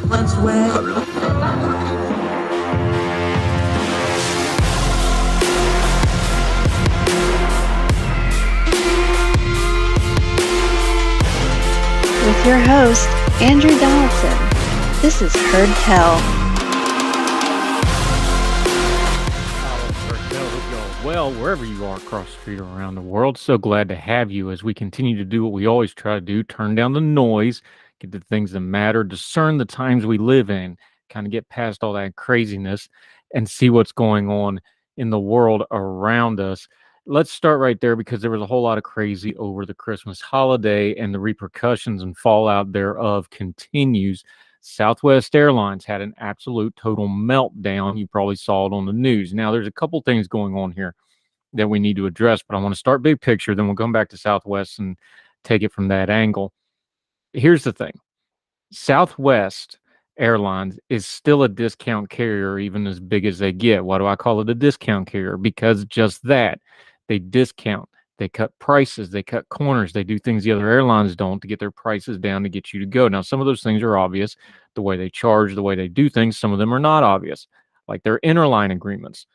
Once where with your host, Andrew Donaldson. This is Heard Tell. Well, wherever you are across the street or around the world, so glad to have you as we continue to do what we always try to do, turn down the noise, get the things that matter, discern the times we live in, kind of get past all that craziness and see what's going on in the world around us. Let's start right there because there was a whole lot of crazy over the Christmas holiday and the repercussions and fallout thereof continues. Southwest Airlines had an absolute total meltdown. You probably saw it on the news. Now, there's a couple things going on here that we need to address, but I want to start big picture, then we'll come back to Southwest and take it from that angle. Here's the thing. Southwest Airlines is still a discount carrier, even as big as they get. Why do I call it a discount carrier? Because just that. They discount. They cut prices. They cut corners. They do things the other airlines don't to get their prices down to get you to go. Now, some of those things are obvious. The way they charge, the way they do things, some of them are not obvious, like their interline agreements.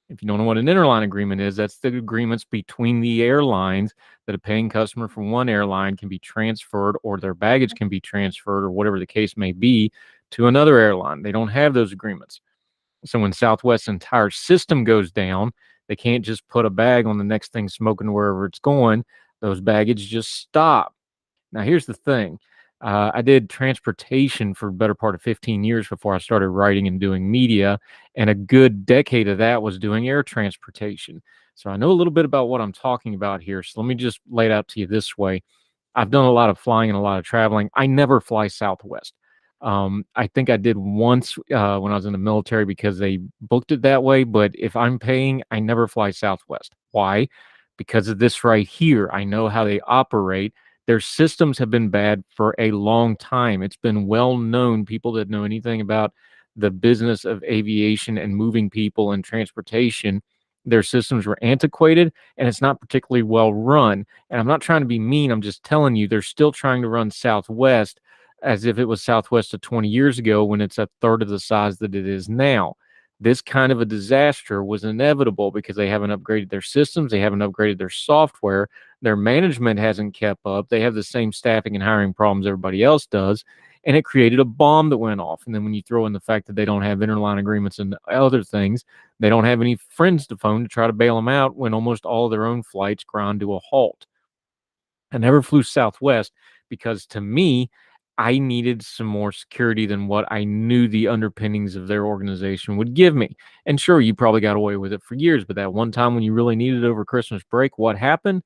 If you don't know what an interline agreement is, that's the agreements between the airlines that a paying customer from one airline can be transferred or their baggage can be transferred or whatever the case may be to another airline. They don't have those agreements. So when Southwest's entire system goes down, they can't just put a bag on the next thing smoking wherever it's going. Those baggage just stop. Now, here's the thing. I did transportation for the better part of 15 years before I started writing and doing media, and a good decade of that was doing air transportation. So I know a little bit about what I'm talking about here. So let me just lay it out to you this way. I've done a lot of flying and a lot of traveling. I never fly Southwest. I think I did once when I was in the military because they booked it that way. But if I'm paying, I never fly Southwest. Why? Because of this right here. I know how they operate. Their systems have been bad for a long time. It's been well known. People that know anything about the business of aviation and moving people and transportation, their systems were antiquated and it's not particularly well run. And I'm not trying to be mean. I'm just telling you, they're still trying to run Southwest as if it was Southwest of 20 years ago when it's a third of the size that it is now. This kind of a disaster was inevitable because they haven't upgraded their systems. They haven't upgraded their software. Their management hasn't kept up. They have the same staffing and hiring problems everybody else does. And it created a bomb that went off. And then when you throw in the fact that they don't have interline agreements and other things, they don't have any friends to phone to try to bail them out when almost all of their own flights grind to a halt. I never flew Southwest because to me, I needed some more security than what I knew the underpinnings of their organization would give me. And sure, you probably got away with it for years, but that one time when you really needed it over Christmas break, what happened?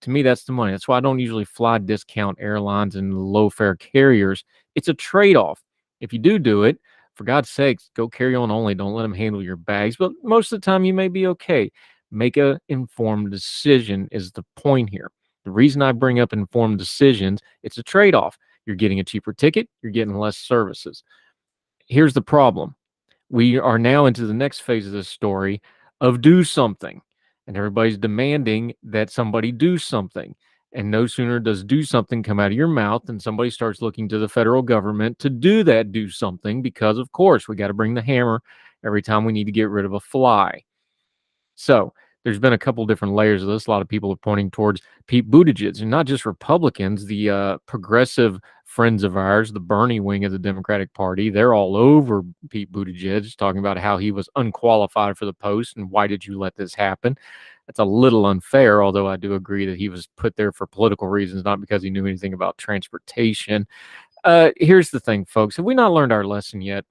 To me, that's the money. That's why I don't usually fly discount airlines and low fare carriers. It's a trade-off. If you do it, for God's sakes, go carry on only. Don't let them handle your bags. But most of the time, you may be okay. Make an informed decision is the point here. The reason I bring up informed decisions, it's a trade-off. You're getting a cheaper ticket. You're getting less services. Here's the problem. We are now into the next phase of this story of do something. And everybody's demanding that somebody do something. And no sooner does do something come out of your mouth than somebody starts looking to the federal government to do that do something because, of course, we got to bring the hammer every time we need to get rid of a fly. So there's been a couple different layers of this. A lot of people are pointing towards Pete Buttigieg, and not just Republicans, the progressive friends of ours, the Bernie wing of the Democratic Party. They're all over Pete Buttigieg, talking about how he was unqualified for the post and why did you let this happen? That's a little unfair, although I do agree that he was put there for political reasons, not because he knew anything about transportation. Here's the thing, folks. Have we not learned our lesson yet?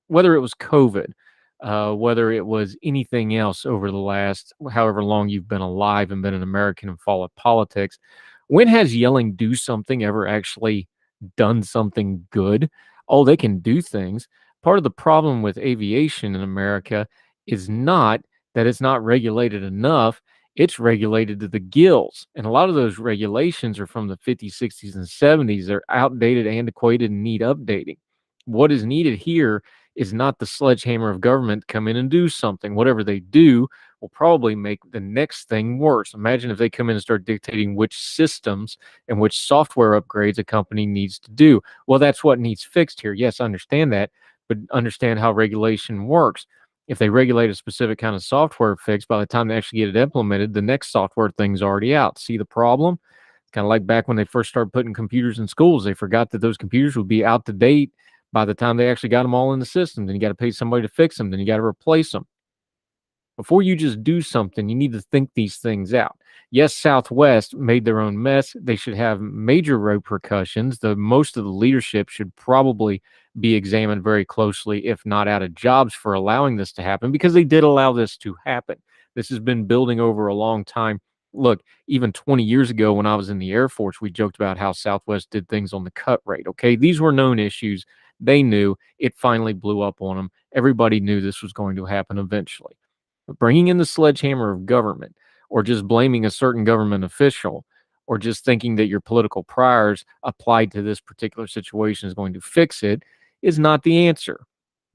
Whether it was COVID, whether it was anything else over the last however long you've been alive and been an American and followed politics, when has yelling do something ever actually done something good? Oh, they can do things. Part of the problem with aviation in America is not that it's not regulated enough. It's regulated to the gills. And a lot of those regulations are from the 50s, 60s, and 70s. They're outdated, antiquated, and need updating. What is needed here is not the sledgehammer of government to come in and do something. Whatever they do will probably make the next thing worse. Imagine if they come in and start dictating which systems and which software upgrades a company needs to do. Well, that's what needs fixed here. Yes, I understand that, but understand how regulation works. If they regulate a specific kind of software fix, by the time they actually get it implemented, the next software thing's already out. See the problem? Kind of like back when they first started putting computers in schools, they forgot that those computers would be out to date by the time they actually got them all in the system. Then you got to pay somebody to fix them. Then you got to replace them. Before you just do something, you need to think these things out. Yes, Southwest made their own mess. They should have major repercussions. Most of the leadership should probably be examined very closely, if not out of jobs, for allowing this to happen, because they did allow this to happen. This has been building over a long time. Look, even 20 years ago when I was in the Air Force, we joked about how Southwest did things on the cut rate. Okay, these were known issues. They knew. It finally blew up on them. Everybody knew this was going to happen eventually. But bringing in the sledgehammer of government, or just blaming a certain government official, or just thinking that your political priors applied to this particular situation is going to fix it, is not the answer.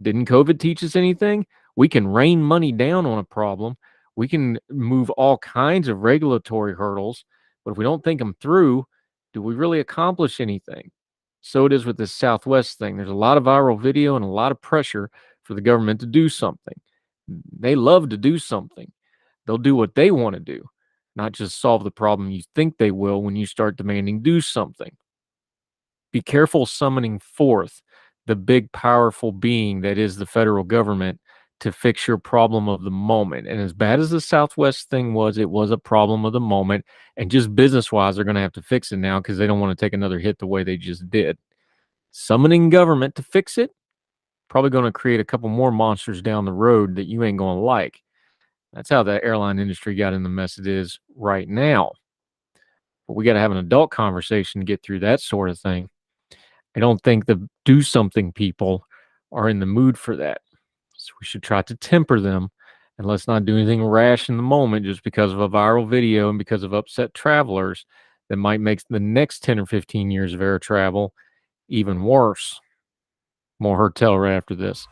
Didn't COVID teach us anything? We can rain money down on a problem. We can move all kinds of regulatory hurdles, but if we don't think them through, do we really accomplish anything? So it is with this Southwest thing. There's a lot of viral video and a lot of pressure for the government to do something. They love to do something. They'll do what they want to do, not just solve the problem you think they will when you start demanding do something. Be careful summoning forth the big, powerful being that is the federal government to fix your problem of the moment. And as bad as the Southwest thing was, it was a problem of the moment. And just business-wise, they're going to have to fix it now because they don't want to take another hit the way they just did. Summoning government to fix it, probably going to create a couple more monsters down the road that you ain't going to like. That's how the airline industry got in the mess it is right now. But we got to have an adult conversation to get through that sort of thing. I don't think the do something people are in the mood for that. So we should try to temper them, and let's not do anything rash in the moment just because of a viral video and because of upset travelers that might make the next 10 or 15 years of air travel even worse. More hotel right after this.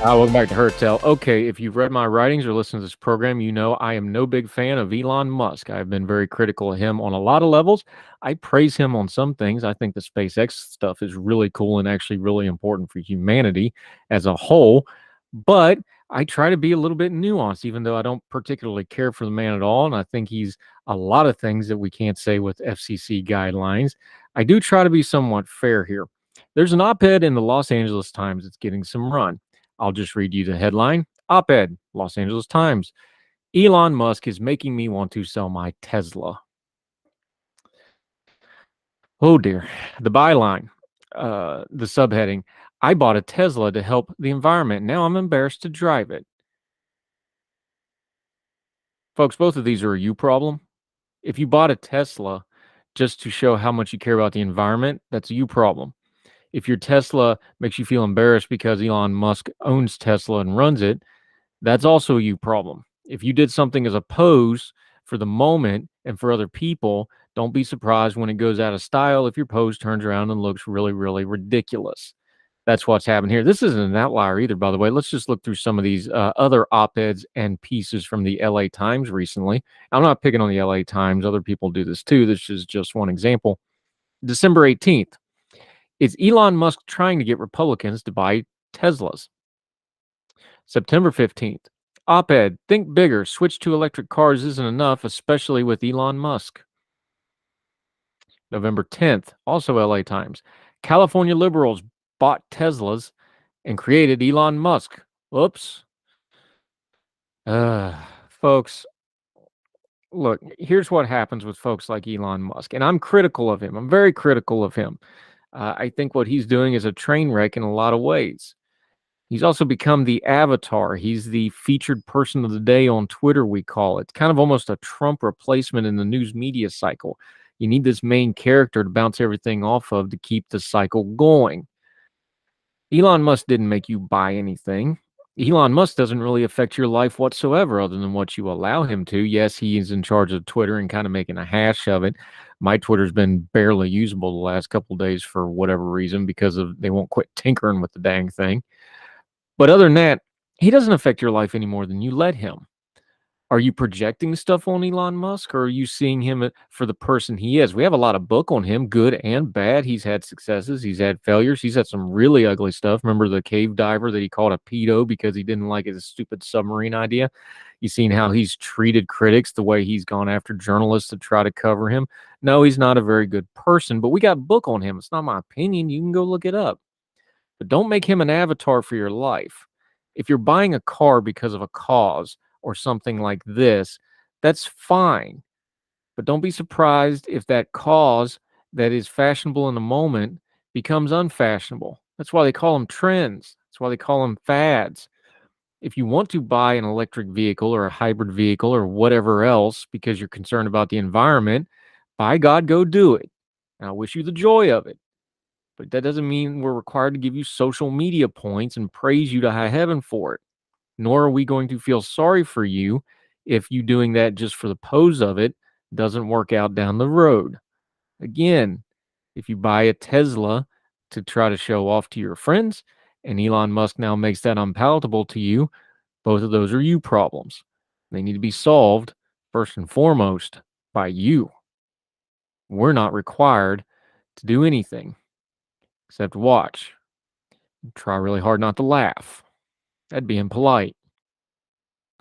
Welcome back to Hertel. Okay, if you've read my writings or listened to this program, you know I am no big fan of Elon Musk. I've been very critical of him on a lot of levels. I praise him on some things. I think the SpaceX stuff is really cool and actually really important for humanity as a whole. But I try to be a little bit nuanced, even though I don't particularly care for the man at all. And I think he's a lot of things that we can't say with FCC guidelines. I do try to be somewhat fair here. There's an op-ed in the Los Angeles Times that's getting some run. I'll just read you the headline. Op-ed, Los Angeles Times. Elon Musk is making me want to sell my Tesla. Oh dear. The byline, the subheading, I bought a Tesla to help the environment. Now I'm embarrassed to drive it. Folks, both of these are a you problem. If you bought a Tesla just to show how much you care about the environment, that's a you problem. If your Tesla makes you feel embarrassed because Elon Musk owns Tesla and runs it, that's also a you problem. If you did something as a pose for the moment and for other people, don't be surprised when it goes out of style if your pose turns around and looks really, really ridiculous. That's what's happened here. This isn't an outlier either, by the way. Let's just look through some of these other op-eds and pieces from the LA Times recently. I'm not picking on the LA Times. Other people do this too. This is just one example. December 18th. Is Elon Musk trying to get Republicans to buy Teslas? September 15th. Op-ed, think bigger. Switch to electric cars isn't enough, especially with Elon Musk. November 10th. Also LA Times. California liberals bought Teslas and created Elon Musk. Whoops. Folks, look, here's what happens with folks like Elon Musk. And I'm critical of him. I'm very critical of him. I think what he's doing is a train wreck in a lot of ways. He's also become the avatar. He's the featured person of the day on Twitter, we call it. It's kind of almost a Trump replacement in the news media cycle. You need this main character to bounce everything off of to keep the cycle going. Elon Musk didn't make you buy anything. Elon Musk doesn't really affect your life whatsoever other than what you allow him to. Yes, he is in charge of Twitter and kind of making a hash of it. My Twitter's been barely usable the last couple of days for whatever reason because of they won't quit tinkering with the dang thing. But other than that, he doesn't affect your life any more than you let him. Are you projecting stuff on Elon Musk, or are you seeing him for the person he is? We have a lot of book on him, good and bad. He's had successes, he's had failures, he's had some really ugly stuff. Remember the cave diver that he called a pedo because he didn't like his stupid submarine idea? You've seen how he's treated critics, the way he's gone after journalists to try to cover him. No, he's not a very good person, but we got book on him. It's not my opinion. You can go look it up. But don't make him an avatar for your life. If you're buying a car because of a cause or something like this, that's fine. But don't be surprised if that cause that is fashionable in the moment becomes unfashionable. That's why they call them trends. That's why they call them fads. If you want to buy an electric vehicle or a hybrid vehicle or whatever else because you're concerned about the environment, by God, go do it. And I wish you the joy of it. But that doesn't mean we're required to give you social media points and praise you to high heaven for it. Nor are we going to feel sorry for you if you doing that just for the pose of it doesn't work out down the road. Again, if you buy a Tesla to try to show off to your friends and Elon Musk now makes that unpalatable to you, both of those are you problems. They need to be solved first and foremost by you. We're not required to do anything except watch. Try really hard not to laugh. That'd be impolite.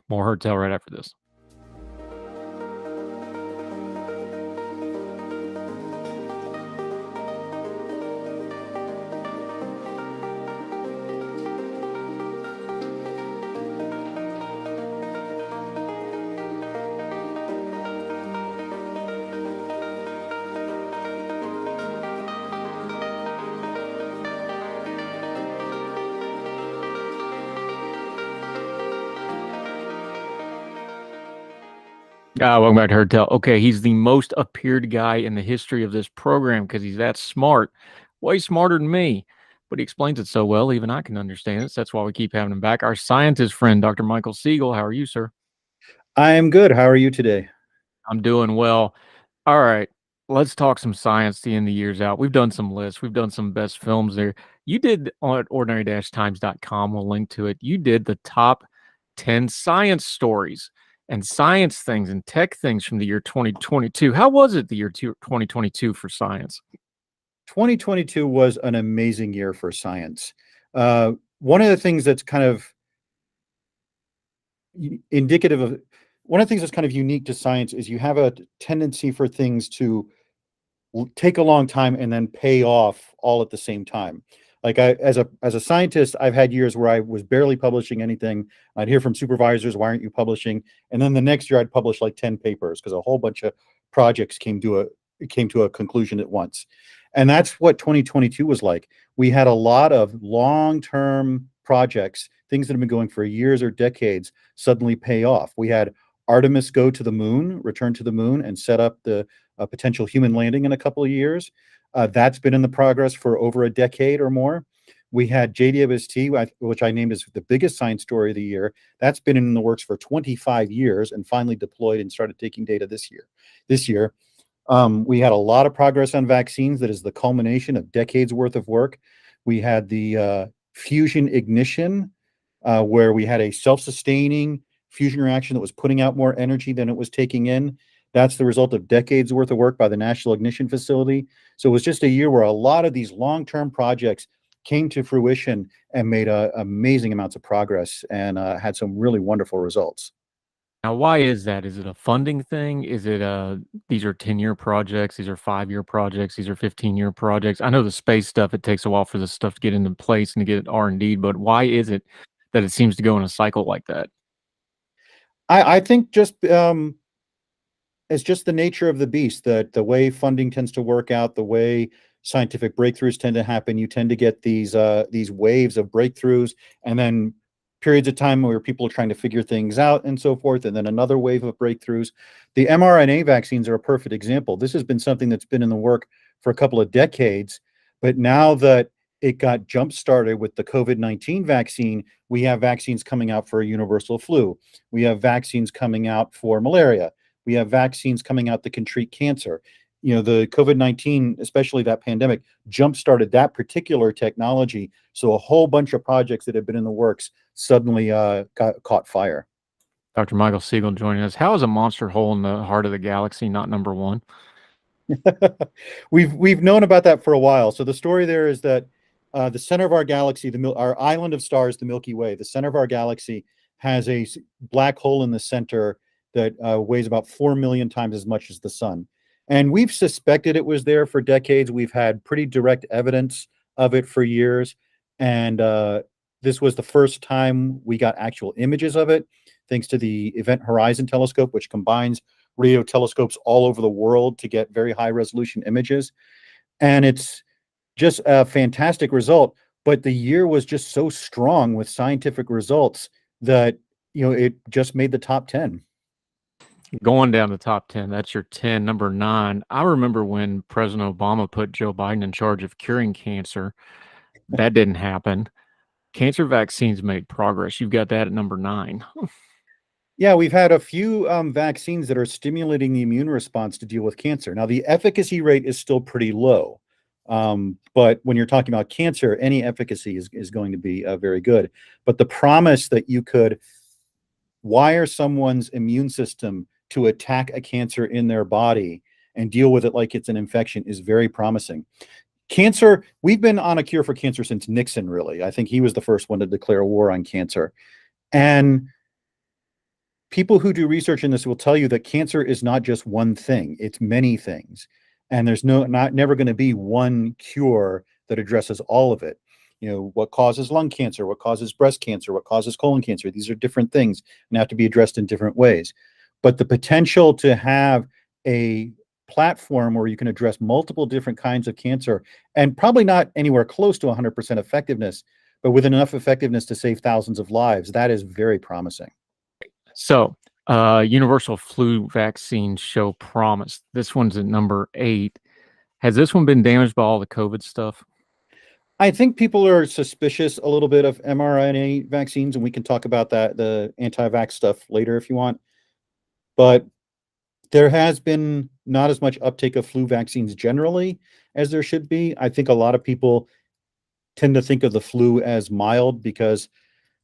More Herd Tell right after this. Welcome back to Herd Tell. Okay, he's the most appeared guy in the history of this program because he's that smart. Way smarter than me. But he explains it so well, even I can understand it. So that's why we keep having him back. Our scientist friend, Dr. Michael Siegel. How are you, sir? I am good. How are you today? I'm doing well. All right. Let's talk some science to end the years out. We've done some lists. We've done some best films there. You did on ordinary-times.com. We'll link to it. You did the top 10 science stories and science things and tech things from the year 2022. How was it the year 2022 for science? 2022 was an amazing year for science. One of the things that's kind of indicative of one of the things that's kind of unique to science is you have a tendency for things to take a long time and then pay off all at the same time. Like as a scientist, I've had years where I was barely publishing anything. I'd hear from supervisors, "Why aren't you publishing?" And then the next year, I'd publish like 10 papers because a whole bunch of projects came to a conclusion at once. And that's what 2022 was like. We had a lot of long-term projects, things that have been going for years or decades, suddenly pay off. We had Artemis go to the moon, return to the moon, and set up the potential human landing in a couple of years. That's been in the progress for over a decade or more. We had JWST, which I named as the biggest science story of the year. That's been in the works for 25 years and finally deployed and started taking data this year. We had a lot of progress on vaccines. That is the culmination of decades worth of work. We had the fusion ignition, where we had a self-sustaining fusion reaction that was putting out more energy than it was taking in. That's the result of decades worth of work by the National Ignition Facility. So it was just a year where a lot of these long-term projects came to fruition and made amazing amounts of progress and had some really wonderful results. Now, why is that? Is it a funding thing? Is it these are 10-year projects, these are 5-year projects, these are 15-year projects? I know the space stuff, it takes a while for this stuff to get into place and to get R&D, but why is it that it seems to go in a cycle like that? I think just it's just the nature of the beast, that the way funding tends to work out, the way scientific breakthroughs tend to happen. You tend to get these waves of breakthroughs, and then periods of time where people are trying to figure things out and so forth, and then another wave of breakthroughs. The mRNA vaccines are a perfect example. This has been something that's been in the work for a couple of decades, but now that it got jump started with the COVID-19 vaccine, we have vaccines coming out for a universal flu. We have vaccines coming out for malaria. We have vaccines coming out that can treat cancer. The COVID-19, especially that pandemic, jump-started that particular technology. So a whole bunch of projects that had been in the works suddenly caught fire. Dr. Michael Siegel joining us. How is a monster hole in the heart of the galaxy not number one? We've known about that for a while. So the story there is that the center of our galaxy, our island of stars, the Milky Way, the center of our galaxy has a black hole in the center that weighs about 4 million times as much as the sun. And we've suspected it was there for decades. We've had pretty direct evidence of it for years. And this was the first time we got actual images of it, thanks to the Event Horizon Telescope, which combines radio telescopes all over the world to get very high resolution images. And it's just a fantastic result. But the year was just so strong with scientific results that, it just made the top 10. Going down the top 10, that's your 10. Number 9, I remember when President Obama put Joe Biden in charge of curing cancer. That didn't happen. Cancer vaccines made progress. You've got that at number 9. Yeah, we've had a few vaccines that are stimulating the immune response to deal with cancer. Now, the efficacy rate is still pretty low. But when you're talking about cancer, any efficacy is going to be very good. But the promise that you could wire someone's immune system to attack a cancer in their body and deal with it like it's an infection is very promising. Cancer, we've been on a cure for cancer since Nixon, really. I think he was the first one to declare war on cancer. And people who do research in this will tell you that cancer is not just one thing, it's many things. And there's never going to be one cure that addresses all of it. What causes lung cancer, what causes breast cancer, what causes colon cancer. These are different things and have to be addressed in different ways. But the potential to have a platform where you can address multiple different kinds of cancer, and probably not anywhere close to 100% effectiveness, but with enough effectiveness to save thousands of lives, that is very promising. So, universal flu vaccines show promise. This one's at number 8. Has this one been damaged by all the COVID stuff? I think people are suspicious a little bit of mRNA vaccines, and we can talk about that, the anti-vax stuff later if you want. But there has been not as much uptake of flu vaccines generally as there should be. I think a lot of people tend to think of the flu as mild, because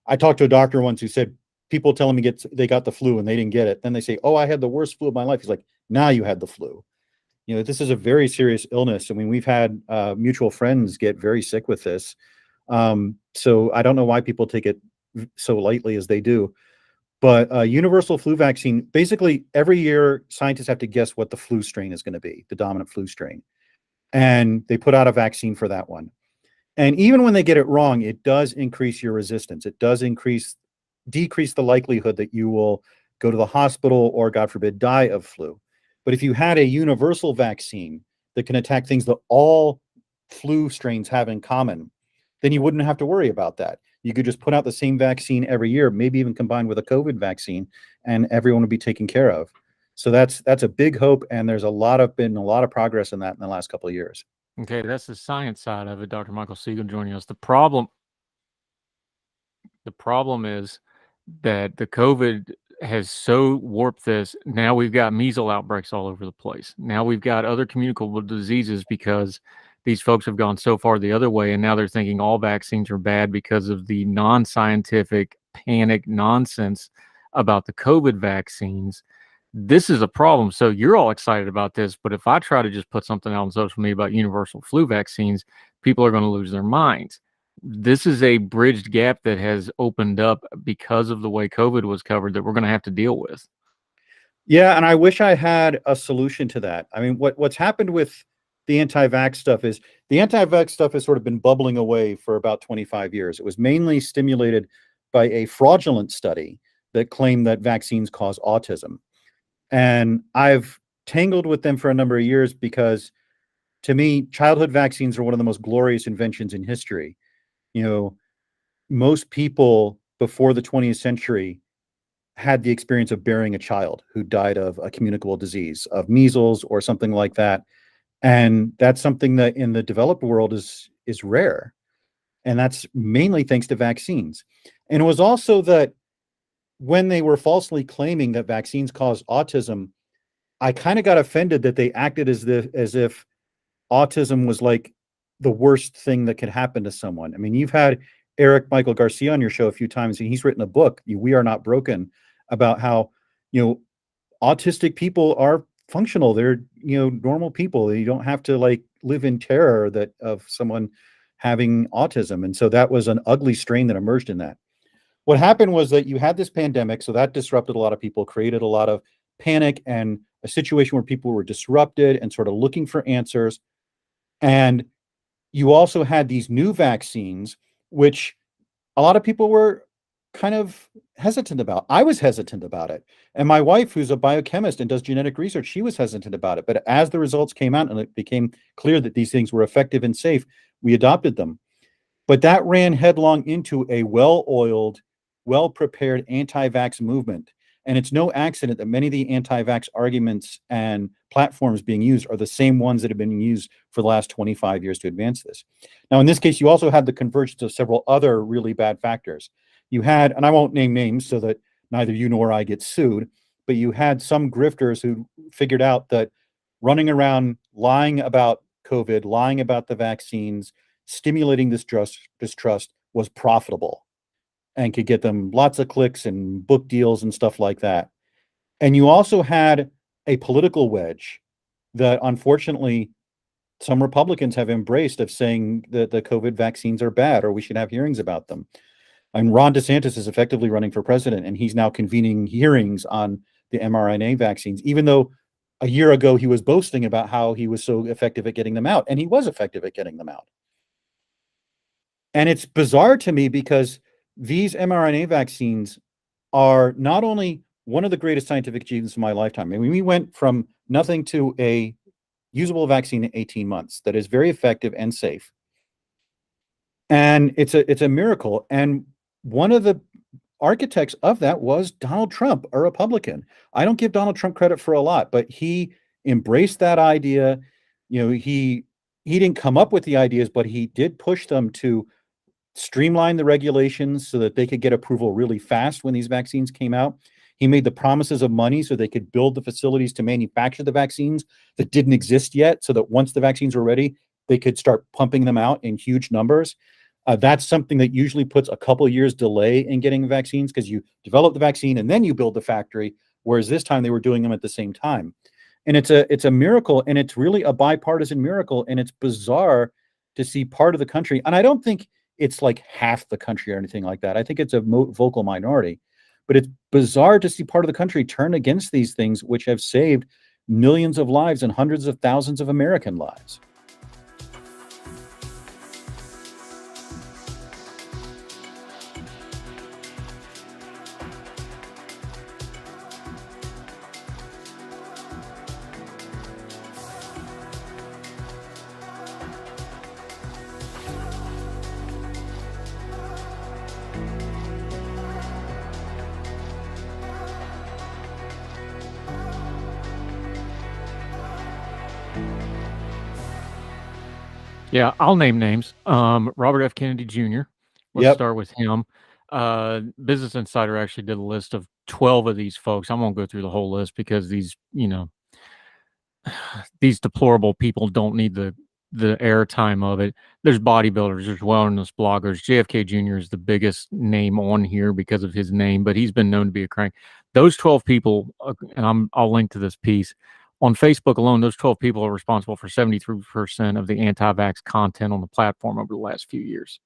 I talked to a doctor once who said people tell him they got the flu and they didn't get it. Then they say, "Oh, I had the worst flu of my life." He's like, "Now you had the flu." This is a very serious illness. I mean, we've had mutual friends get very sick with this. So I don't know why people take it so lightly as they do. But universal flu vaccine, basically every year scientists have to guess what the flu strain is going to be, the dominant flu strain. And they put out a vaccine for that one. And even when they get it wrong, it does increase your resistance. It does decrease the likelihood that you will go to the hospital or, God forbid, die of flu. But if you had a universal vaccine that can attack things that all flu strains have in common, then you wouldn't have to worry about that. You could just put out the same vaccine every year, maybe even combined with a COVID vaccine, and everyone would be taken care of. So that's a big hope, and there's been a lot of progress in that in the last couple of years. Okay, that's the science side of it. Dr. Michael Siegel joining us. The problem is that the COVID has so warped this. Now we've got measles outbreaks all over the place. Now we've got other communicable diseases because these folks have gone so far the other way, and now they're thinking all vaccines are bad because of the non-scientific panic nonsense about the COVID vaccines. This is a problem. So you're all excited about this, but if I try to just put something out on social media about universal flu vaccines, people are going to lose their minds. This is a bridged gap that has opened up because of the way COVID was covered that we're going to have to deal with. Yeah, and I wish I had a solution to that. I mean, what's happened with the anti-vax stuff is the anti-vax stuff has sort of been bubbling away for about 25 years. It was mainly stimulated by a fraudulent study that claimed that vaccines cause autism. And I've tangled with them for a number of years because to me, childhood vaccines are one of the most glorious inventions in history. You know, most people before the 20th century had the experience of burying a child who died of a communicable disease, of measles or something like that. And that's something that in the developed world is rare. And that's mainly thanks to vaccines. And it was also that when they were falsely claiming that vaccines cause autism, I kind of got offended that they acted as if autism was like the worst thing that could happen to someone. I mean, you've had Eric Michael Garcia on your show a few times, and he's written a book, We Are Not Broken, about how, autistic people are functional. They're, normal people. You don't have to like live in terror that of someone having autism. And so that was an ugly strain that emerged in that. What happened was that you had this pandemic, so that disrupted a lot of people, created a lot of panic and a situation where people were disrupted and sort of looking for answers. And you also had these new vaccines, which a lot of people were kind of hesitant about. I was hesitant about it. And my wife, who's a biochemist and does genetic research, she was hesitant about it. But as the results came out and it became clear that these things were effective and safe, we adopted them. But that ran headlong into a well-oiled, well-prepared anti-vax movement. And it's no accident that many of the anti-vax arguments and platforms being used are the same ones that have been used for the last 25 years to advance this. Now, in this case, you also had the convergence of several other really bad factors. You had, and I won't name names so that neither you nor I get sued, but you had some grifters who figured out that running around lying about COVID, lying about the vaccines, stimulating this distrust was profitable and could get them lots of clicks and book deals and stuff like that. And you also had a political wedge that unfortunately some Republicans have embraced of saying that the COVID vaccines are bad or we should have hearings about them. And Ron DeSantis is effectively running for president, and he's now convening hearings on the mRNA vaccines, even though a year ago he was boasting about how he was so effective at getting them out, and he was effective at getting them out. And it's bizarre to me because these mRNA vaccines are not only one of the greatest scientific achievements of my lifetime. I mean, we went from nothing to a usable vaccine in 18 months that is very effective and safe. And it's a miracle. And one of the architects of that was Donald Trump, a Republican. I don't give Donald Trump credit for a lot, but he embraced that idea. He didn't come up with the ideas, but he did push them to streamline the regulations so that they could get approval really fast when these vaccines came out. He made the promises of money so they could build the facilities to manufacture the vaccines that didn't exist yet, so that once the vaccines were ready, they could start pumping them out in huge numbers. That's something that usually puts a couple of years delay in getting vaccines because you develop the vaccine and then you build the factory, whereas this time they were doing them at the same time. And it's a miracle, and it's really a bipartisan miracle, and it's bizarre to see part of the country, and I don't think it's like half the country or anything like that. I think it's a vocal minority, but it's bizarre to see part of the country turn against these things, which have saved millions of lives and hundreds of thousands of American lives. Yeah, I'll name names. Robert F. Kennedy Jr. Let's start with him. Business Insider actually did a list of 12 of these folks. I won't go through the whole list because these deplorable people don't need the airtime of it. There's bodybuilders, there's wellness bloggers. JFK Jr. is the biggest name on here because of his name, but he's been known to be a crank. Those 12 people, and I'll link to this piece. On Facebook alone, those 12 people are responsible for 73% of the anti-vax content on the platform over the last few years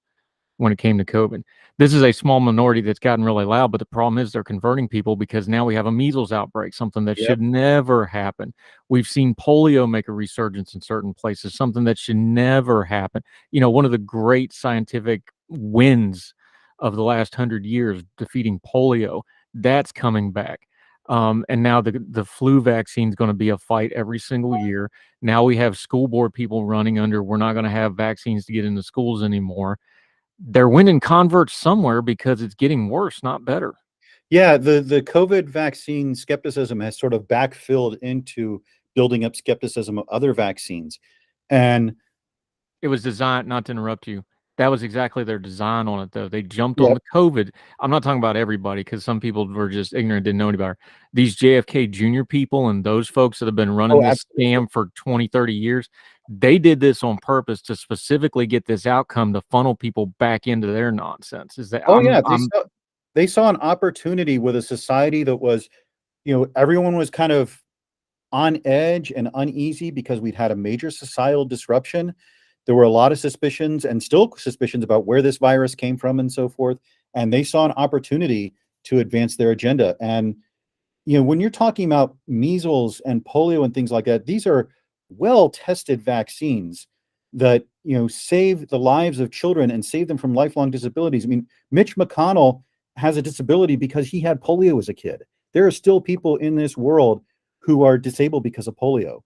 when it came to COVID. This is a small minority that's gotten really loud, but the problem is they're converting people because now we have a measles outbreak, something that should never happen. We've seen polio make a resurgence in certain places, something that should never happen. One of the great scientific wins of the last 100 years, defeating polio, that's coming back. And now the flu vaccine is going to be a fight every single year. Now we have school board people running under, we're not going to have vaccines to get into schools anymore. They're winning converts somewhere because it's getting worse, not better. Yeah, the COVID vaccine skepticism has sort of backfilled into building up skepticism of other vaccines. And It was designed, not to interrupt you. That was exactly their design on it, though. They jumped on yeah, the COVID. I'm not talking about everybody because some people were just ignorant, didn't know any better. These JFK Jr. people and those folks that have been running oh, this absolutely. scam for 20, 30 years, they did this on purpose to specifically get this outcome to funnel people back into their nonsense. Is that Oh yeah, I'm they saw an opportunity with a society that was, everyone was kind of on edge and uneasy because we'd had a major societal disruption. There were a lot of suspicions and still suspicions about where this virus came from and so forth. And they saw an opportunity to advance their agenda. And, when you're talking about measles and polio and things like that, these are well-tested vaccines that, save the lives of children and save them from lifelong disabilities. I mean, Mitch McConnell has a disability because he had polio as a kid. There are still people in this world who are disabled because of polio.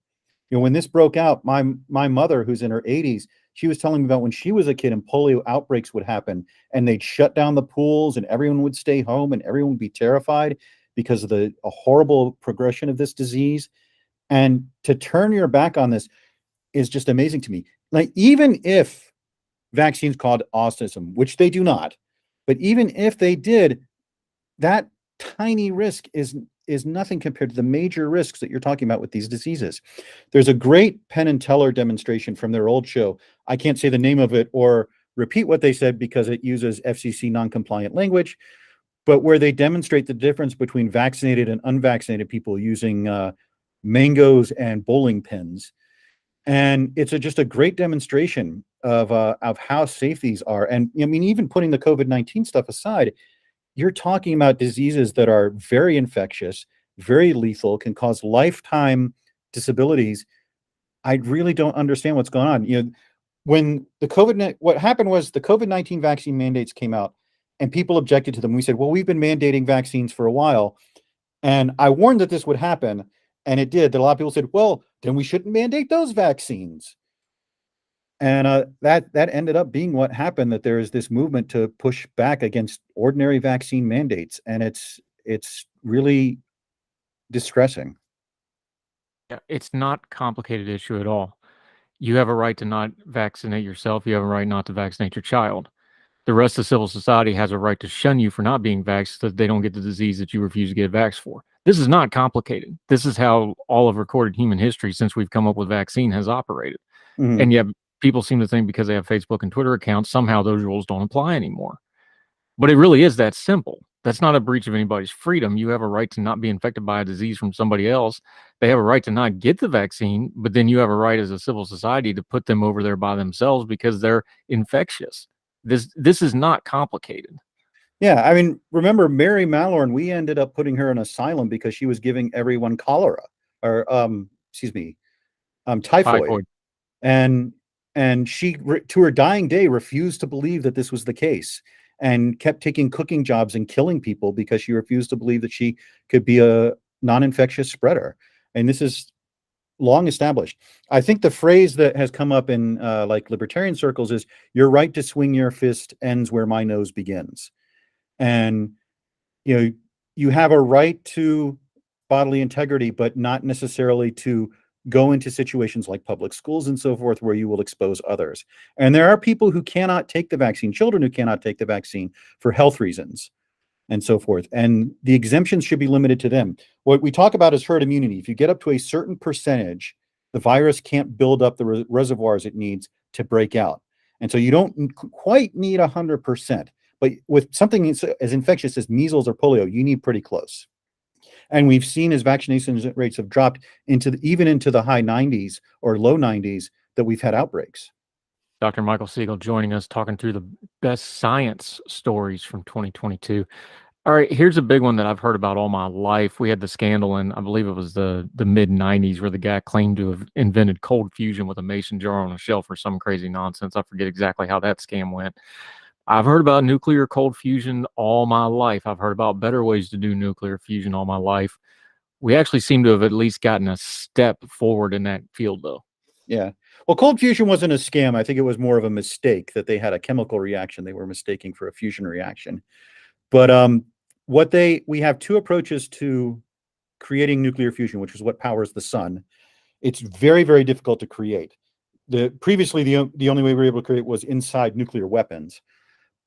When this broke out, my mother, who's in her 80s, she was telling me about when she was a kid and polio outbreaks would happen and they'd shut down the pools and everyone would stay home and everyone would be terrified because of a horrible progression of this disease. And to turn your back on this is just amazing to me. Like, even if vaccines called autism, which they do not, but even if they did, that tiny risk is nothing compared to the major risks that you're talking about with these diseases. There's a great Penn and Teller demonstration from their old show. I can't say the name of it or repeat what they said because it uses FCC non-compliant language, but where they demonstrate the difference between vaccinated and unvaccinated people using mangoes and bowling pins. And it's just a great demonstration of how safe these are. And I mean, even putting the COVID-19 stuff aside, you're talking about diseases that are very infectious, very lethal, can cause lifetime disabilities. I really don't understand what's going on. When what happened was the COVID-19 vaccine mandates came out and people objected to them. We said, well, we've been mandating vaccines for a while. And I warned that this would happen. And it did. That a lot of people said, well, then we shouldn't mandate those vaccines. And that ended up being what happened, that there is this movement to push back against ordinary vaccine mandates. And it's really distressing. Yeah, it's not a complicated issue at all. You have a right to not vaccinate yourself. You have a right not to vaccinate your child. The rest of civil society has a right to shun you for not being vaxxed so that they don't get the disease that you refuse to get vaxxed for. This is not complicated. This is how all of recorded human history since we've come up with vaccine has operated. Mhm. And yet people seem to think because they have Facebook and Twitter accounts, somehow those rules don't apply anymore. But it really is that simple. That's not a breach of anybody's freedom. You have a right to not be infected by a disease from somebody else. They have a right to not get the vaccine, but then you have a right as a civil society to put them over there by themselves because they're infectious. This is not complicated. Yeah, I mean, remember Mary Mallorn, we ended up putting her in asylum because she was giving everyone cholera or excuse me, typhoid. Typhoid. And she to her dying day refused to believe that this was the case and kept taking cooking jobs and killing people because she refused to believe that she could be a non-infectious spreader. And this is long established. I think the phrase that has come up in like libertarian circles is, your right to swing your fist ends where my nose begins. And you have a right to bodily integrity, but not necessarily to go into situations like public schools and so forth where you will expose others. And there are people who cannot take the vaccine, children who cannot take the vaccine for health reasons and so forth. And the exemptions should be limited to them. What we talk about is herd immunity. If you get up to a certain percentage, the virus can't build up the reservoirs it needs to break out. And so you don't quite need 100%. But with something as infectious as measles or polio, you need pretty close. And we've seen as vaccination rates have dropped even into the high 90s or low 90s that we've had outbreaks. Dr. Michael Siegel joining us, talking through the best science stories from 2022. All right, here's a big one that I've heard about all my life. We had the scandal in, I believe it was the mid 90s, where the guy claimed to have invented cold fusion with a mason jar on a shelf or some crazy nonsense. I forget exactly how that scam went. I've heard about nuclear cold fusion all my life. I've heard about better ways to do nuclear fusion all my life. We actually seem to have at least gotten a step forward in that field, though. Yeah. Well, cold fusion wasn't a scam. I think it was more of a mistake that they had a chemical reaction they were mistaking for a fusion reaction. But we have two approaches to creating nuclear fusion, which is what powers the sun. It's very, very difficult to create. Previously, the only way we were able to create was inside nuclear weapons.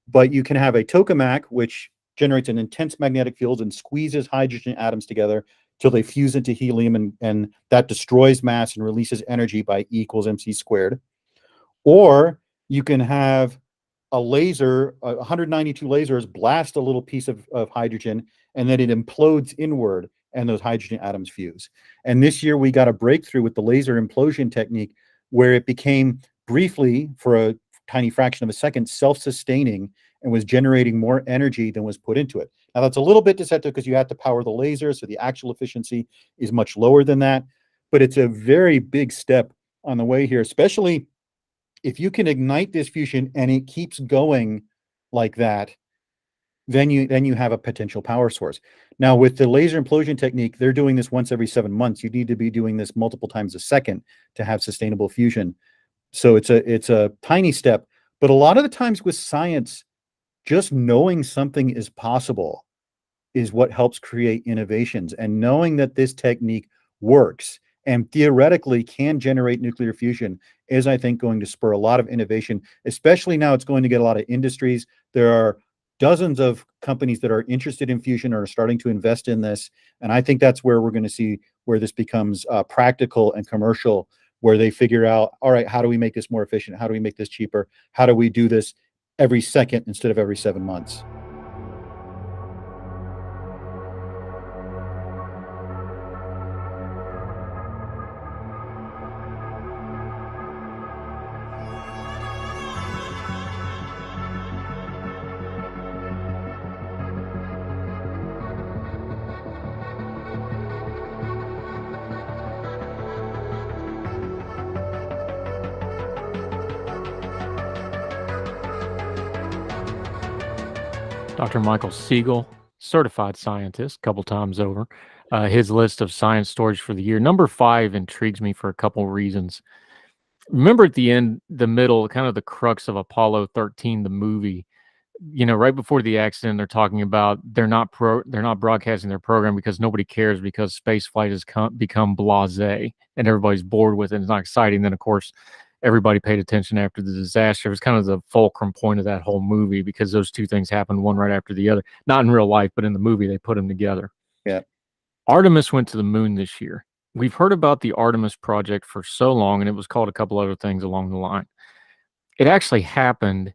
But you can have a tokamak, which generates an intense magnetic field and squeezes hydrogen atoms together till they fuse into helium, and that destroys mass and releases energy by E equals mc squared. Or you can have a laser, 192 lasers blast a little piece of hydrogen, and then it implodes inward, and those hydrogen atoms fuse. And this year we got a breakthrough with the laser implosion technique, where it became briefly, for a tiny fraction of a second, self-sustaining and was generating more energy than was put into it. Now that's a little bit deceptive because you have to power the laser, so the actual efficiency is much lower than that, but it's a very big step on the way here, especially if you can ignite this fusion and it keeps going like that, then you have a potential power source. Now with the laser implosion technique, they're doing this once every 7 months. You need to be doing this multiple times a second to have sustainable fusion. So it's a tiny step, but a lot of the times with science, just knowing something is possible is what helps create innovations. And knowing that this technique works and theoretically can generate nuclear fusion is, I think, going to spur a lot of innovation, especially now it's going to get a lot of industries. There are dozens of companies that are interested in fusion or are starting to invest in this. And I think that's where we're going to see where this becomes practical and commercial, where they figure out, all right, how do we make this more efficient? How do we make this cheaper? How do we do this every second instead of every 7 months? Dr. Michael Siegel, certified scientist, a couple times over. His list of science stories for the year. Number 5 intrigues me for a couple reasons. Remember at the end, the middle, kind of the crux of Apollo 13, the movie, right before the accident, they're talking about they're not broadcasting their program because nobody cares, because space flight has become blasé and everybody's bored with it. It's not exciting. Then, of course, everybody paid attention after the disaster. It was kind of the fulcrum point of that whole movie, because those two things happened one right after the other. Not in real life, but in the movie, they put them together. Yeah. Artemis went to the moon this year. We've heard about the Artemis project for so long, and it was called a couple other things along the line. It actually happened.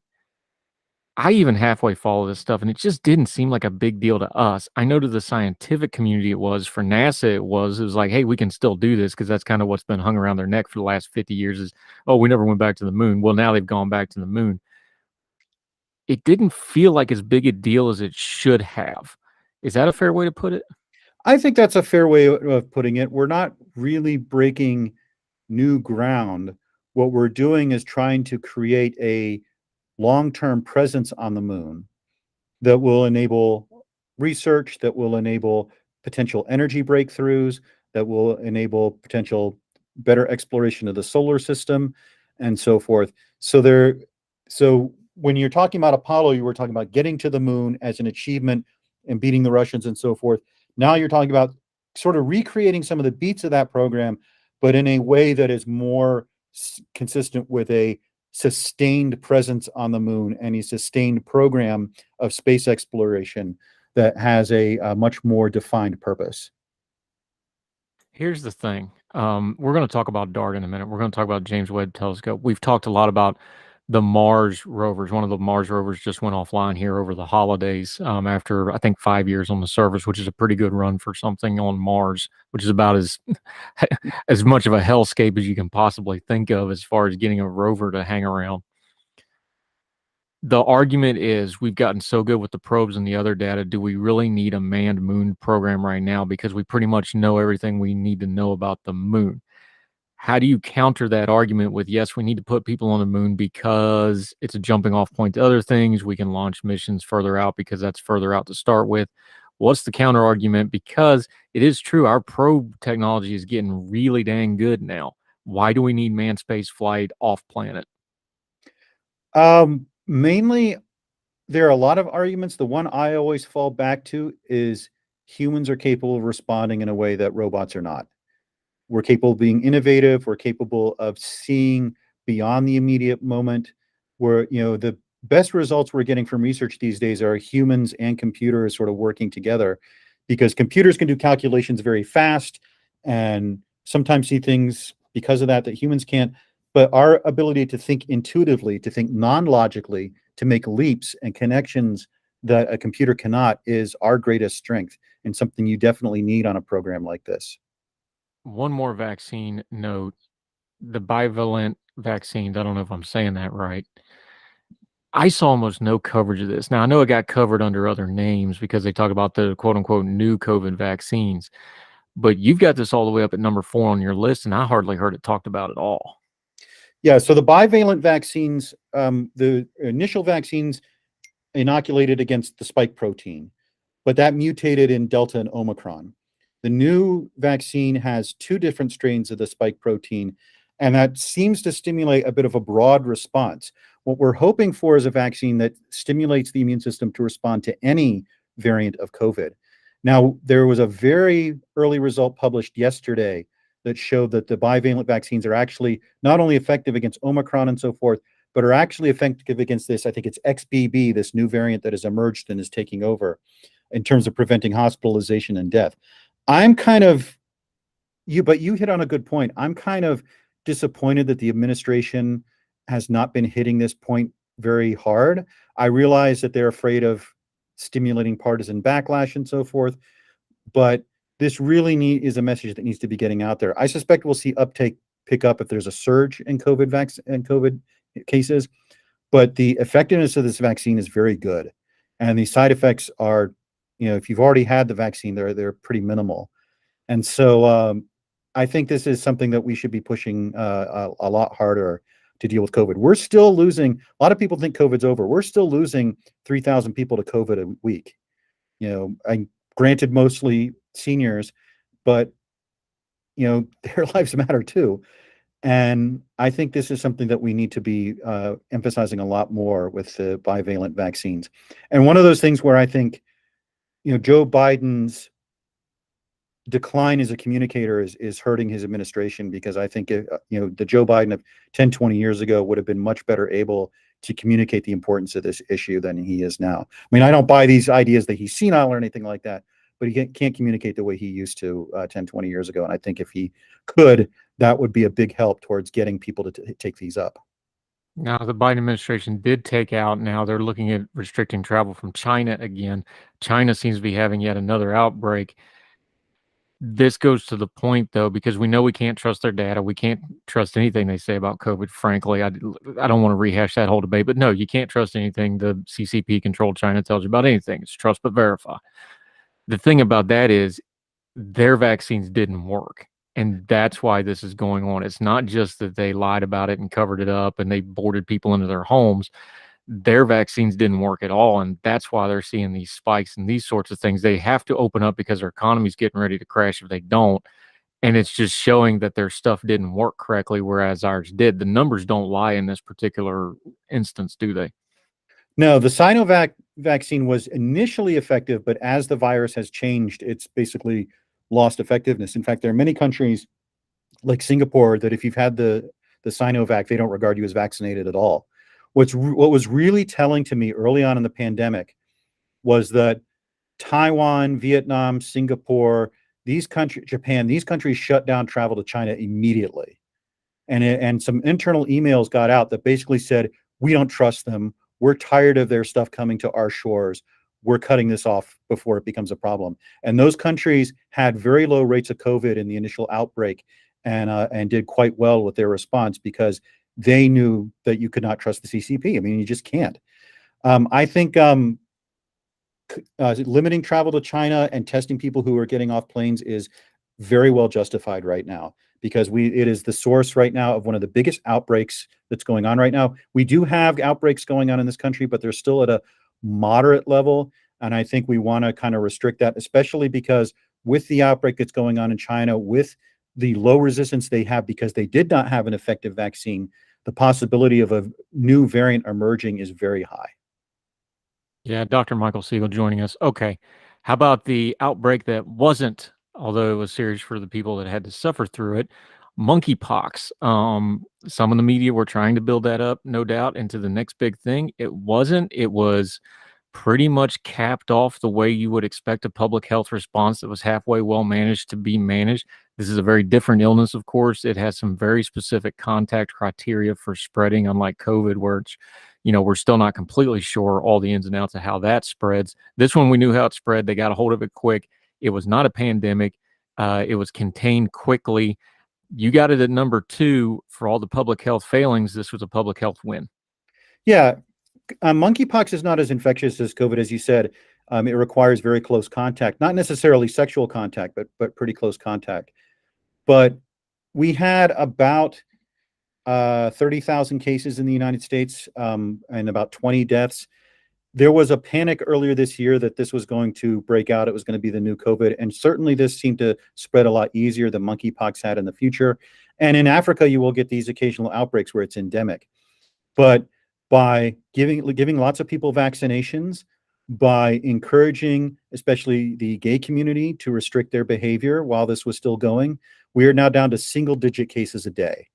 I even halfway follow this stuff, and it just didn't seem like a big deal to us. I know to the scientific community it was. For NASA, it was like, hey, we can still do this, because that's kind of what's been hung around their neck for the last 50 years is, oh, we never went back to the moon. Well, now they've gone back to the moon. It didn't feel like as big a deal as it should have. Is that a fair way to put it? I think that's a fair way of putting it. We're not really breaking new ground. What we're doing is trying to create a long-term presence on the moon that will enable research, that will enable potential energy breakthroughs, that will enable potential better exploration of the solar system, and so forth. So when you're talking about Apollo, you were talking about getting to the moon as an achievement and beating the Russians and so forth. Now you're talking about sort of recreating some of the beats of that program, but in a way that is more consistent with a sustained presence on the moon and a sustained program of space exploration that has a much more defined purpose. Here's the thing. We're going to talk about DART in a minute. We're going to talk about James Webb Telescope. We've talked a lot about the Mars rovers. One of the Mars rovers just went offline here over the holidays after, I think, 5 years on the surface, which is a pretty good run for something on Mars, which is about as much of a hellscape as you can possibly think of as far as getting a rover to hang around. The argument is we've gotten so good with the probes and the other data. Do we really need a manned moon program right now? Because we pretty much know everything we need to know about the moon. How do you counter that argument with, yes, we need to put people on the moon because it's a jumping off point to other things. We can launch missions further out because that's further out to start with. What's the counter argument? Because it is true, our probe technology is getting really dang good now. Why do we need manned space flight off planet? Mainly, there are a lot of arguments. The one I always fall back to is humans are capable of responding in a way that robots are not. We're capable of being innovative. We're capable of seeing beyond the immediate moment. The best results we're getting from research these days are humans and computers sort of working together, because computers can do calculations very fast and sometimes see things because of that humans can't. But our ability to think intuitively, to think non-logically, to make leaps and connections that a computer cannot is our greatest strength, and something you definitely need on a program like this. One more vaccine note, the bivalent vaccines, I don't know if I'm saying that right. I saw almost no coverage of this. Now, I know it got covered under other names because they talk about the quote unquote new COVID vaccines, but you've got this all the way up at number 4 on your list, and I hardly heard it talked about at all. Yeah, so the bivalent vaccines, the initial vaccines inoculated against the spike protein, but that mutated in Delta and Omicron. The new vaccine has 2 different strains of the spike protein, and that seems to stimulate a bit of a broad response. What we're hoping for is a vaccine that stimulates the immune system to respond to any variant of COVID. Now, there was a very early result published yesterday that showed that the bivalent vaccines are actually not only effective against Omicron and so forth, but are actually effective against this, I think it's XBB, this new variant that has emerged and is taking over in terms of preventing hospitalization and death. I'm kind of but you hit on a good point. I'm kind of disappointed that the administration has not been hitting this point very hard. I realize that they're afraid of stimulating partisan backlash and so forth, but this really is a message that needs to be getting out there. I suspect we'll see uptake pick up if there's a surge in COVID cases, but the effectiveness of this vaccine is very good, and the side effects are, if you've already had the vaccine, they're pretty minimal, and so I think this is something that we should be pushing a lot harder to deal with COVID. We're still losing. A lot of people think COVID's over. We're still losing 3,000 people to COVID a week. And granted, mostly seniors, but their lives matter too. And I think this is something that we need to be emphasizing a lot more with the bivalent vaccines. And one of those things where I think, Joe Biden's decline as a communicator is hurting his administration, because I think, the Joe Biden of 10, 20 years ago would have been much better able to communicate the importance of this issue than he is now. I mean, I don't buy these ideas that he's senile or anything like that, but he can't communicate the way he used to 10, 20 years ago. And I think if he could, that would be a big help towards getting people to take these up. Now, the Biden administration did take out, now they're looking at restricting travel from China again. China seems to be having yet another outbreak. This goes to the point, though, because we know we can't trust their data. We can't trust anything they say about COVID, frankly. I don't want to rehash that whole debate, but no, you can't trust anything the CCP-controlled China tells you about anything. It's trust but verify. The thing about that is their vaccines didn't work, and that's why this is going on. It's not just that they lied about it and covered it up and they boarded people into their homes. Their vaccines didn't work at all, and that's why they're seeing these spikes and these sorts of things. They have to open up because their economy's getting ready to crash if they don't, and it's just showing that their stuff didn't work correctly, whereas ours did. The numbers don't lie in this particular instance, do they? No, the Sinovac vaccine was initially effective, but as the virus has changed, it's basically lost effectiveness. In fact, there are many countries like Singapore that if you've had the Sinovac, they don't regard you as vaccinated at all. What was really telling to me early on in the pandemic was that Taiwan, Vietnam, Singapore, Japan, these countries shut down travel to China immediately. And some internal emails got out that basically said, we don't trust them. We're tired of their stuff coming to our shores. We're cutting this off before it becomes a problem. And those countries had very low rates of COVID in the initial outbreak, and did quite well with their response because they knew that you could not trust the CCP. I mean, you just can't. I think limiting travel to China and testing people who are getting off planes is very well justified right now, because it is the source right now of one of the biggest outbreaks that's going on right now. We do have outbreaks going on in this country, but they're still at a moderate level. And I think we want to kind of restrict that, especially because with the outbreak that's going on in China, with the low resistance they have because they did not have an effective vaccine, the possibility of a new variant emerging is very high. Yeah, Dr. Michael Siegel joining us. Okay. How about the outbreak that wasn't, although it was serious for the people that had to suffer through it, monkeypox? Some of the media were trying to build that up, no doubt, into the next big thing. It wasn't. It was pretty much capped off the way you would expect a public health response that was halfway well managed to be managed. This is a very different illness, of course. It has some very specific contact criteria for spreading, unlike COVID, where it's, we're still not completely sure all the ins and outs of how that spreads. This one, we knew how it spread. They got a hold of it quick. It was not a pandemic. It was contained quickly. You got it at number 2 for all the public health failings. This was a public health win. Yeah, monkeypox is not as infectious as COVID, as you said. It requires very close contact, not necessarily sexual contact, but pretty close contact. But we had about 30,000 cases in the United States and about 20 deaths. There was a panic earlier this year that this was going to break out. It was going to be the new COVID. And certainly this seemed to spread a lot easier than monkeypox had in the future. And in Africa, you will get these occasional outbreaks where it's endemic. But by giving lots of people vaccinations, by encouraging especially the gay community to restrict their behavior while this was still going, we are now down to single-digit cases a day.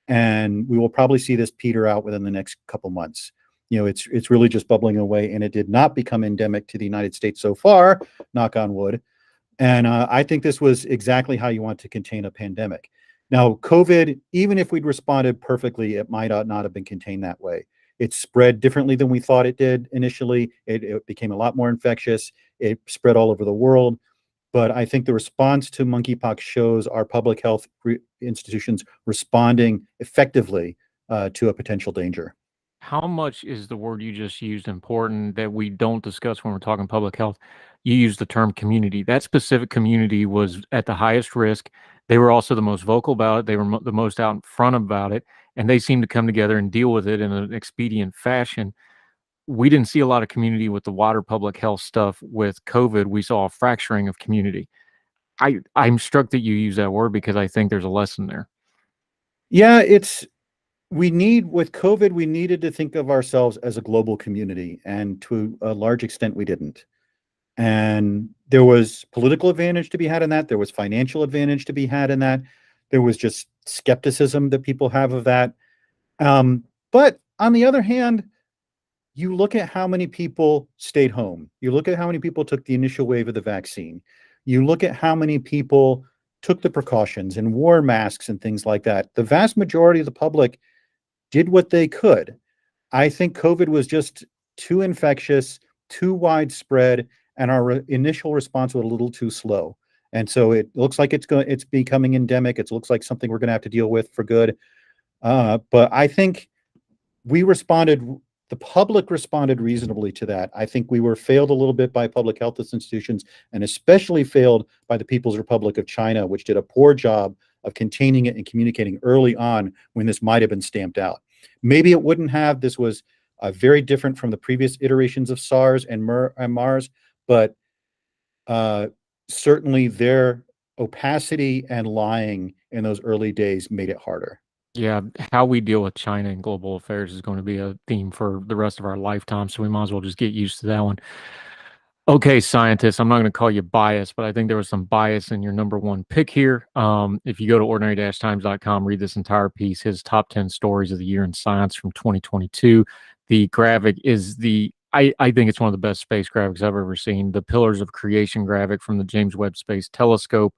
And we will probably see this peter out within the next couple months. It's really just bubbling away, and it did not become endemic to the United States so far, knock on wood. And I think this was exactly how you want to contain a pandemic. Now, COVID, even if we'd responded perfectly, it might not have been contained that way. It spread differently than we thought it did initially. It became a lot more infectious. It spread all over the world. But I think the response to monkeypox shows our public health institutions responding effectively to a potential danger. How much is the word you just used important that we don't discuss when we're talking public health? You used the term community. That specific community was at the highest risk. They were also the most vocal about it. They were the most out in front about it, and they seemed to come together and deal with it in an expedient fashion. We didn't see a lot of community with the wider public health stuff. With COVID, we saw a fracturing of community. I'm struck that you use that word because I think there's a lesson there. Yeah, with COVID, we needed to think of ourselves as a global community, and to a large extent, we didn't. And there was political advantage to be had in that. There was financial advantage to be had in that. There was just skepticism that people have of that. But on the other hand, you look at how many people stayed home. You look at how many people took the initial wave of the vaccine. You look at how many people took the precautions and wore masks and things like that. The vast majority of the public did what they could. I think COVID was just too infectious, too widespread, and our initial response was a little too slow. And so it looks like it's becoming endemic. It looks like something we're going to have to deal with for good. But I think the public responded reasonably to that. I think we were failed a little bit by public health institutions, and especially failed by the People's Republic of China, which did a poor job of containing it and communicating early on when this might have been stamped out. Maybe it wouldn't have. This was very different from the previous iterations of SARS and MERS, but certainly their opacity and lying in those early days made it harder. Yeah, how we deal with China and global affairs is going to be a theme for the rest of our lifetime, so we might as well just get used to that one. Okay, scientists, I'm not going to call you biased, but I think there was some bias in your number 1 pick here. If you go to ordinary-times.com, read this entire piece, his top 10 stories of the year in science from 2022. The graphic is I think it's one of the best space graphics I've ever seen. The Pillars of Creation graphic from the James Webb Space Telescope.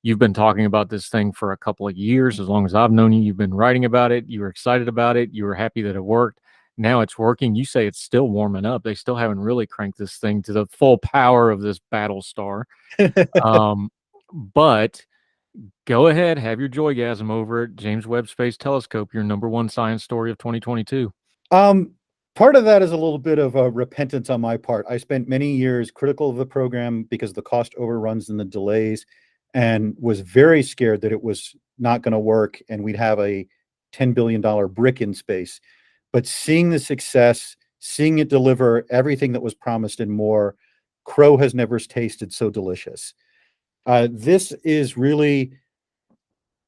You've been talking about this thing for a couple of years. As long as I've known you, you've been writing about it. You were excited about it. You were happy that it worked. Now it's working. You say it's still warming up. They still haven't really cranked this thing to the full power of this battle star. But go ahead, have your joygasm over it. James Webb Space Telescope, your number 1 science story of 2022. Part of that is a little bit of a repentance on my part. I spent many years critical of the program because of the cost overruns and the delays, and was very scared that it was not going to work and we'd have a $10 billion brick in space. But seeing the success, seeing it deliver everything that was promised and more, crow has never tasted so delicious. This is really,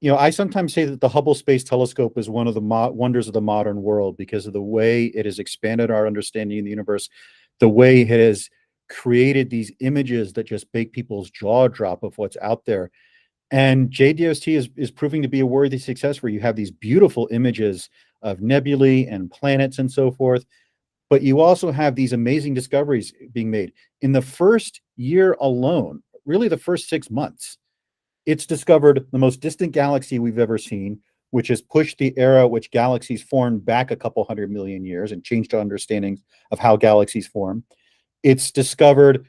I sometimes say that the Hubble Space Telescope is one of the wonders of the modern world because of the way it has expanded our understanding of the universe, the way it has created these images that just make people's jaw drop of what's out there. And JDOST is proving to be a worthy success where you have these beautiful images of nebulae and planets and so forth, but you also have these amazing discoveries being made. In the first year alone, really the first 6 months, it's discovered the most distant galaxy we've ever seen, which has pushed the era which galaxies formed back a couple 100 million years and changed our understandings of how galaxies form. It's discovered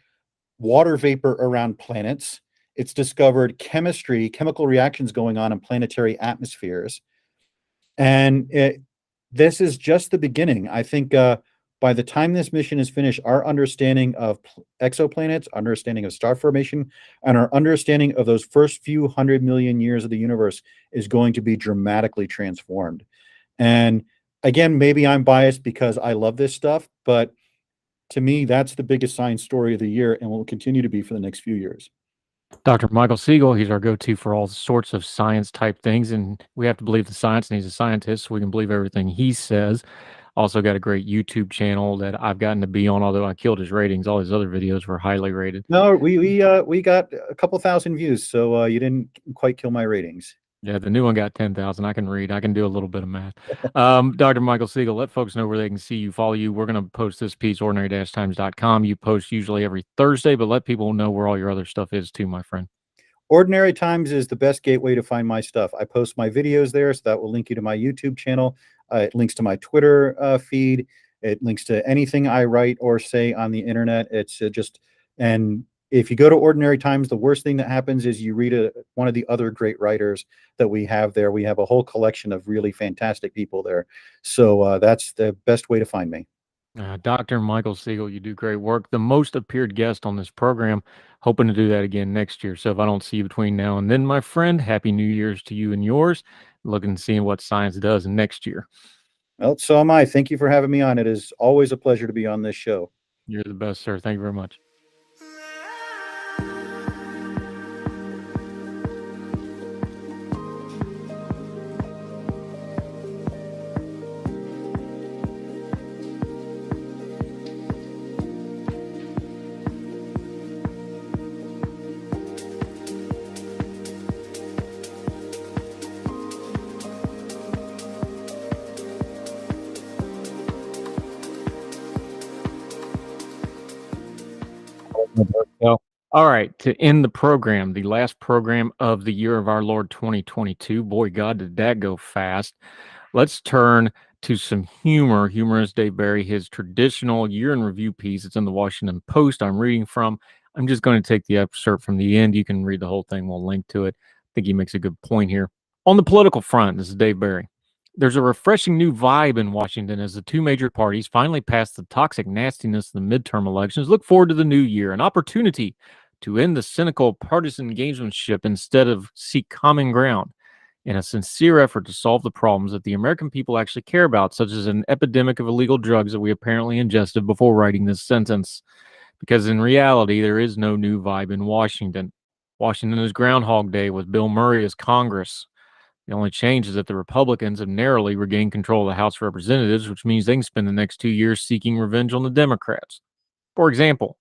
water vapor around planets. It's discovered chemical reactions going on in planetary atmospheres. And this is just the beginning. I think by the time this mission is finished, our understanding of exoplanets, understanding of star formation, and our understanding of those first few 100 million years of the universe is going to be dramatically transformed. And again, maybe I'm biased because I love this stuff, but to me, that's the biggest science story of the year and will continue to be for the next few years. Dr. Michael Siegel, he's our go-to for all sorts of science type things, and we have to believe the science, and he's a scientist, so we can believe everything he says. Also got a great YouTube channel that I've gotten to be on, although I killed his ratings. All his other videos were highly rated. No, we got a couple thousand views, so you didn't quite kill my ratings. Yeah, the new one got 10,000. I can read. I can do a little bit of math. Dr. Michael Siegel, let folks know where they can see you, follow you. We're going to post this piece, ordinary-times.com. You post usually every Thursday, but let people know where all your other stuff is too, my friend. Ordinary Times is the best gateway to find my stuff. I post my videos there, so that will link you to my YouTube channel. It links to my Twitter feed. It links to anything I write or say on the internet. It's and if you go to Ordinary Times, the worst thing that happens is you read one of the other great writers that we have there. We have a whole collection of really fantastic people there. So that's the best way to find me. Dr. Michael Siegel, you do great work. The most appeared guest on this program, hoping to do that again next year. So if I don't see you between now and then, my friend, Happy New Year's to you and yours. Looking to see what science does next year. Well, so am I. Thank you for having me on. It is always a pleasure to be on this show. You're the best, sir. Thank you very much. All right, to end the program, the last program of the year of our Lord 2022. Boy, God, did that go fast. Let's turn to some humor. Humorist Dave Barry, his traditional year in review piece. It's in the Washington Post I'm reading from. I'm just going to take the excerpt from the end. You can read the whole thing. We'll link to it. I think he makes a good point here. On the political front, this is Dave Barry. There's a refreshing new vibe in Washington as the two major parties finally pass the toxic nastiness of the midterm elections. Look forward to the new year, an opportunity to end the cynical partisan gamesmanship instead of seek common ground in a sincere effort to solve the problems that the American people actually care about, such as an epidemic of illegal drugs that we apparently ingested before writing this sentence. Because in reality, there is no new vibe in Washington. Washington is Groundhog Day with Bill Murray as Congress. The only change is that the Republicans have narrowly regained control of the House of Representatives, which means they can spend the next 2 years seeking revenge on the Democrats. For example,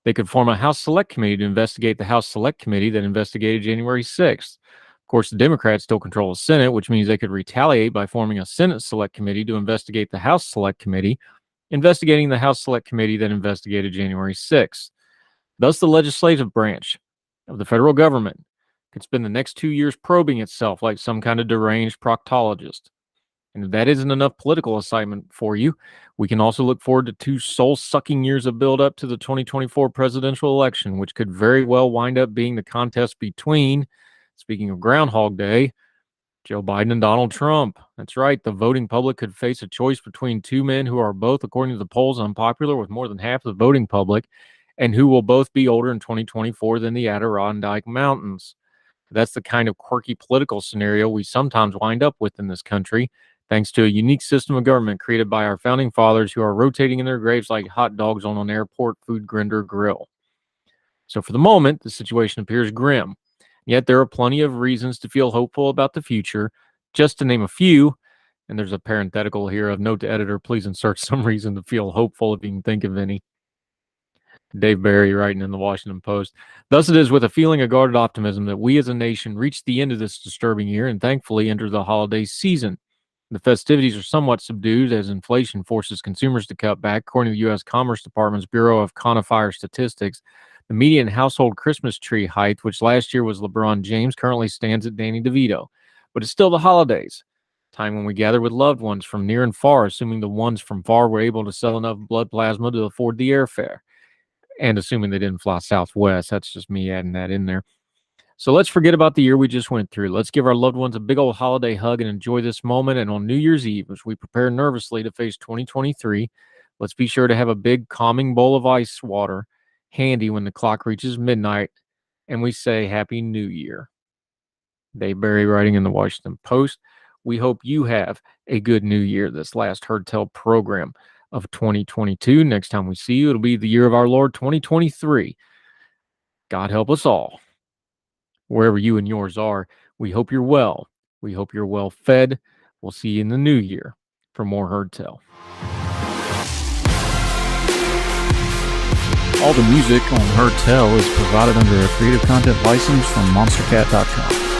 they could form a House Select Committee to investigate the House Select Committee that investigated January 6th. Of course, the Democrats still control the Senate, which means they could retaliate by forming a Senate Select Committee to investigate the House Select Committee, investigating the House Select Committee that investigated January 6th. Thus, the legislative branch of the federal government could spend the next 2 years probing itself like some kind of deranged proctologist. And if that isn't enough political assignment for you, we can also look forward to 2 soul-sucking years of build-up to the 2024 presidential election, which could very well wind up being the contest between, speaking of Groundhog Day, Joe Biden and Donald Trump. That's right, the voting public could face a choice between 2 men who are both, according to the polls, unpopular with more than half of the voting public, and who will both be older in 2024 than the Adirondack Mountains. That's the kind of quirky political scenario we sometimes wind up with in this country thanks to a unique system of government created by our founding fathers who are rotating in their graves like hot dogs on an airport food grinder grill. So for the moment, the situation appears grim. Yet there are plenty of reasons to feel hopeful about the future. Just to name a few, and there's a parenthetical here of note to editor, please insert some reason to feel hopeful if you can think of any. Dave Barry writing in the Washington Post. Thus it is with a feeling of guarded optimism that we as a nation reach the end of this disturbing year and thankfully enter the holiday season. The festivities are somewhat subdued as inflation forces consumers to cut back. According to the U.S. Commerce Department's Bureau of Conifier Statistics, the median household Christmas tree height, which last year was LeBron James, currently stands at Danny DeVito. But it's still the holidays, time when we gather with loved ones from near and far, assuming the ones from far were able to sell enough blood plasma to afford the airfare. And assuming they didn't fly Southwest, that's just me adding that in there. So let's forget about the year we just went through. Let's give our loved ones a big old holiday hug and enjoy this moment. And on New Year's Eve, as we prepare nervously to face 2023, let's be sure to have a big calming bowl of ice water handy when the clock reaches midnight and we say Happy New Year. Dave Barry writing in the Washington Post. We hope you have a good new year this last Heard Tell program of 2022. Next time we see you, it'll be the year of our Lord 2023. God help us all. Wherever you and yours are, we hope you're well. We hope you're well fed. We'll see you in the new year for more Heard Tell. All the music on Heard Tell is provided under a Creative Content license from monstercat.com.